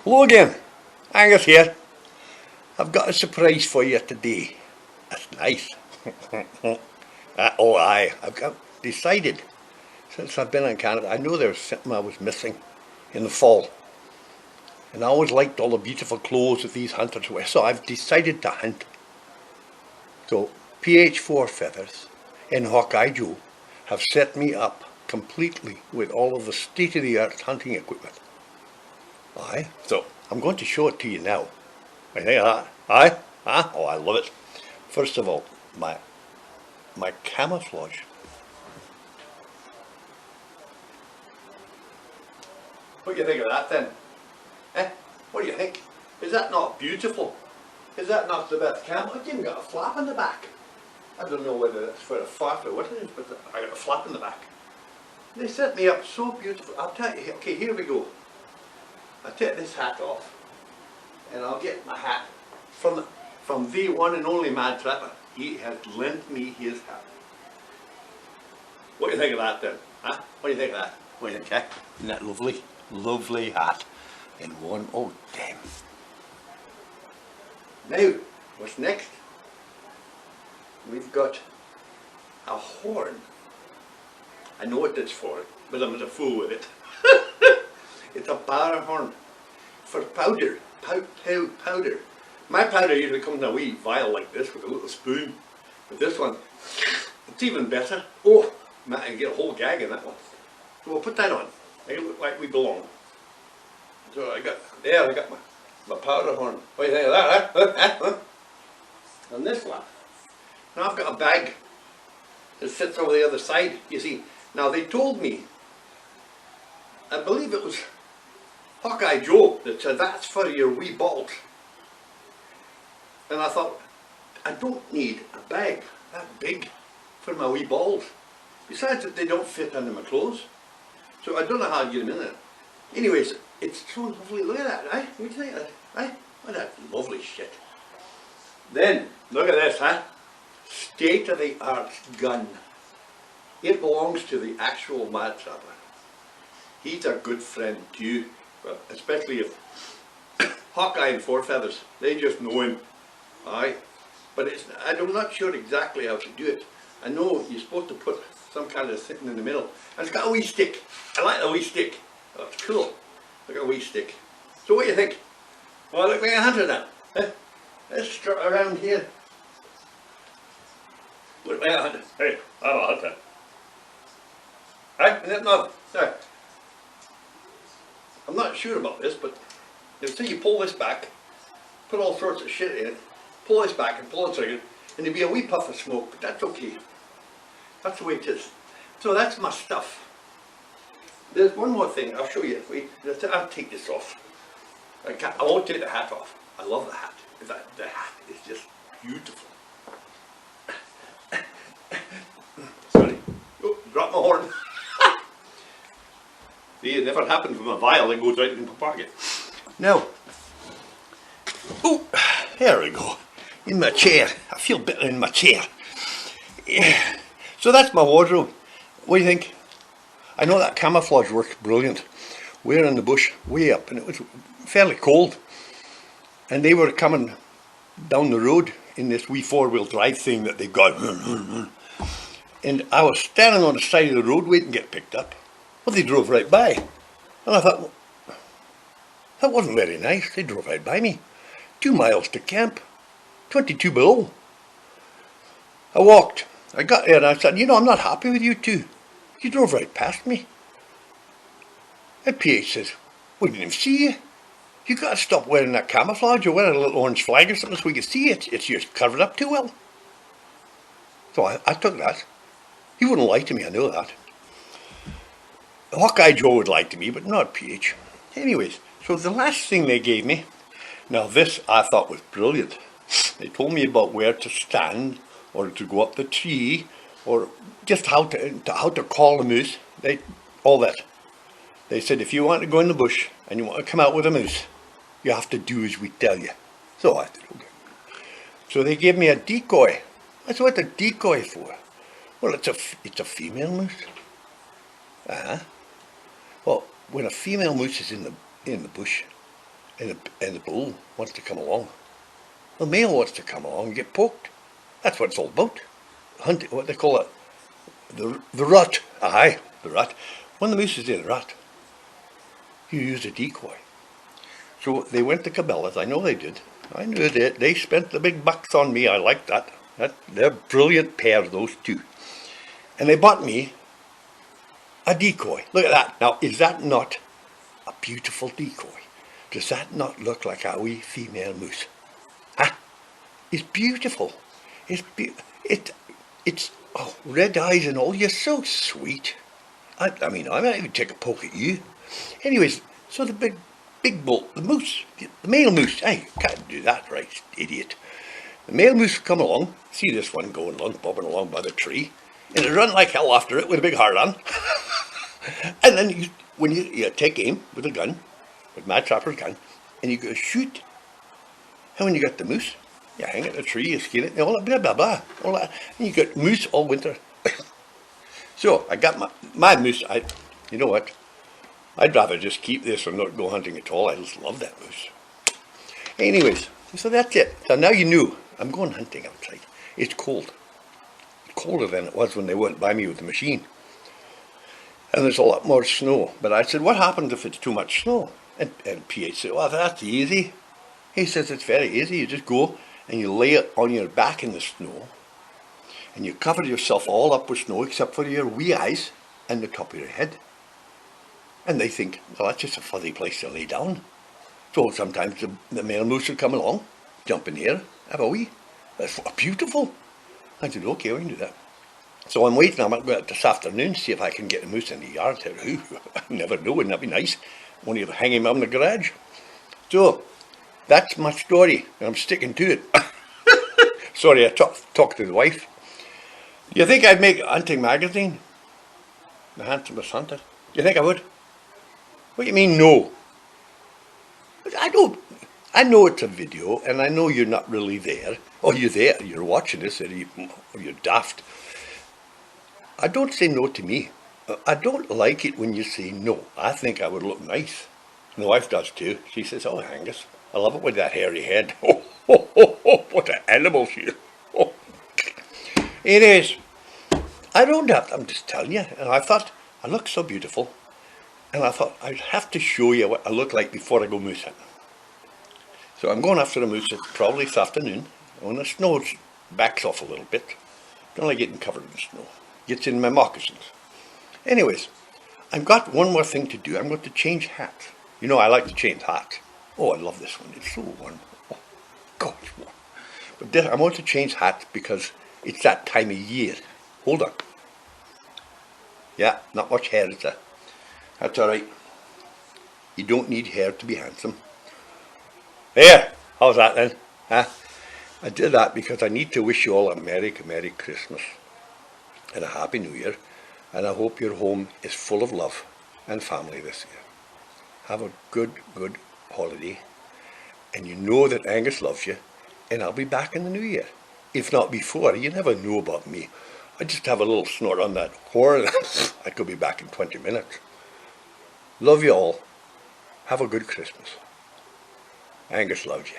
Hello again, Angus here. I've got a surprise for you today. That's nice. Oh aye, I've got decided since I've been in Canada, I know there was something I was missing in the fall. And I always liked all the beautiful clothes that these hunters wear, so I've decided to hunt. So PH4 Feathers and Hawkeye Joe have set me up completely with all of the state-of-the-art hunting equipment. Aye, so I'm going to show it to you now. I think of that. Aye? Ah, oh, I love it. First of all, my camouflage. What do you think of that then? Eh? What do you think? Is that not beautiful? Is that not the best camo? It's even got a flap in the back. I don't know whether it's for a flap or what it is, but I got a flap in the back. They set me up so beautiful. I'll tell you, okay, here we go. I'll take this hat off and I'll get my hat from the one and only Mad Trapper. He has lent me his hat. What do you think of that then? Huh? What do you think of that? What do you think, eh? Isn't that lovely? Lovely hat. In one, oh damn. Now, what's next? We've got a horn. I know what it's for, but I'm a fool with it. It's a barra horn for powder, powder. My powder usually comes in a wee vial like this with a little spoon. But this one, it's even better. Oh, man, I can get a whole gag in that one. So we'll put that on. Make it look like we belong. So I got my powder horn. What do you think of that, huh? And this one. Now I've got a bag that sits over the other side, you see. Now they told me, I believe it was Hawkeye Joe that said that's for your wee balls. And I thought, I don't need a bag that big for my wee balls. Besides that they don't fit under my clothes. So I don't know how to get them in there. Anyways, it's so lovely. Look at that, eh? What do you think of that? Eh? What that lovely shit. Then, look at this, huh? State-of-the-art gun. It belongs to the actual Mad Trapper. He's a good friend too, but especially if Hawkeye and Four Feathers, they just know him. Aye, but I'm not sure exactly how to do it. I know you're supposed to put some kind of thing in the middle, and it's got a wee stick. I like the wee stick. Oh, it's cool. Look at a wee stick. So what do you think? Well, look like a hunter now. Eh? Let's strut around here. Look like a hunter. Hey, I'm a hunter. Right? No, sorry. I'm not sure about this, but say you pull this back, put all sorts of shit in it, pull this back and pull the trigger, and there'll be a wee puff of smoke, but that's okay. That's the way it is. So that's my stuff. There's one more thing, I'll show you. I'll take this off. I won't take the hat off. I love the hat. The hat is just beautiful. Sorry. Oh, dropped my horn. See, it never happened from a vial and goes right into my pocket. Now, oh, there we go. In my chair. I feel better in my chair. Yeah. So that's my wardrobe. What do you think? I know that camouflage works brilliant. We're in the bush, way up, and it was fairly cold. And they were coming down the road in this wee four-wheel drive thing that they've got. And I was standing on the side of the road waiting to get picked up. Well, they drove right by. And I thought, well, that wasn't very nice. They drove right by me. 2 miles to camp. 22 below. I walked. I got there and I said, you know, I'm not happy with you two. You drove right past me. And PH says, we didn't even see you. You got to stop wearing that camouflage or wear a little orange flag or something so we can see it. It's just covered up too well. So I took that. He wouldn't lie to me, I know that. Hawkeye Joe would lie to me, but not PH. Anyways, so the last thing they gave me, now this I thought was brilliant. They told me about where to stand or to go up the tree or just how to call a moose. All that. They said if you want to go in the bush and you want to come out with a moose, you have to do as we tell you. So I said, okay. So they gave me a decoy. I said, what's a decoy for? Well, it's a female moose. Well, when a female moose is in the bush, and the bull wants to come along. The male wants to come along and get poked. That's what it's all about. Hunting, what they call it, the rut. Aye, the rut. When the moose is in a rut, you use a decoy. So they went to Cabela's. I know they did. I knew that they spent the big bucks on me. I like that. They're a brilliant pair, those two. And they bought me a decoy. Look at that. Now, is that not a beautiful decoy? Does that not look like a wee female moose? Huh? It's beautiful. It's red eyes and all. You're so sweet. I mean, I might even take a poke at you. Anyways, so the big bull, the moose, the male moose. Hey, you can't do that, right, idiot. The male moose come along. See this one going along, bobbing along by the tree, and it run like hell after it with a big hard on. And then when you take aim with a gun, with Mad Trapper's gun, and you go shoot. And when you got the moose, you hang it in a tree, you skin it, and all that, blah, blah, blah, all that. And you got moose all winter. So I got my moose. You know what? I'd rather just keep this and not go hunting at all. I just love that moose. Anyways, so that's it. So now you knew. I'm going hunting outside. It's cold. It's colder than it was when they went by me with the machine. And there's a lot more snow. But I said, what happens if it's too much snow? And PH said, well, that's easy. He says, it's very easy. You just go and you lay it on your back in the snow. And you cover yourself all up with snow except for your wee eyes and the top of your head. And they think, well, that's just a fuzzy place to lay down. So sometimes the male moose will come along, jump in here, have a wee. That's beautiful. I said, okay, we can do that. So I'm waiting. I'm going to go out this afternoon, see if I can get a moose in the yard. I never know, wouldn't that be nice? Only to hang him up in the garage. So that's my story, and I'm sticking to it. Sorry, I talked to the wife. Do you think I'd make a hunting magazine? The Handsomest Hunter? Do you think I would? What do you mean, no? I don't. I know it's a video, and I know you're not really there. Oh, you're there. You're watching this, and you're daft. I don't say no to me. I don't like it when you say no. I think I would look nice. And the wife does too. She says, oh, Angus, I love it with that hairy head. Oh, what an animal she is. Oh. It is. I don't have, I'm just telling you. And I thought, I look so beautiful. And I thought, I'd have to show you what I look like before I go moose hunting. So I'm going after a moose probably this afternoon. When the snow backs off a little bit. Don't like getting covered in snow. Gets in my moccasins. Anyways, I've got one more thing to do. I'm going to change hats. You know, I like to change hats. Oh, I love this one. It's so warm. Oh, God, it's warm. But this, I want to change hats because it's that time of year. Hold on. Yeah, not much hair, is there? That's all right. You don't need hair to be handsome. There. How's that then? Huh? I did that because I need to wish you all a Merry Christmas and a Happy New Year. And I hope your home is full of love and family this year. Have a good holiday. And you know that Angus loves you. And I'll be back in the new year. If not before, you never know about me. I just have a little snort on that horn. I could be back in 20 minutes. Love you all. Have a good Christmas. Angus loves you.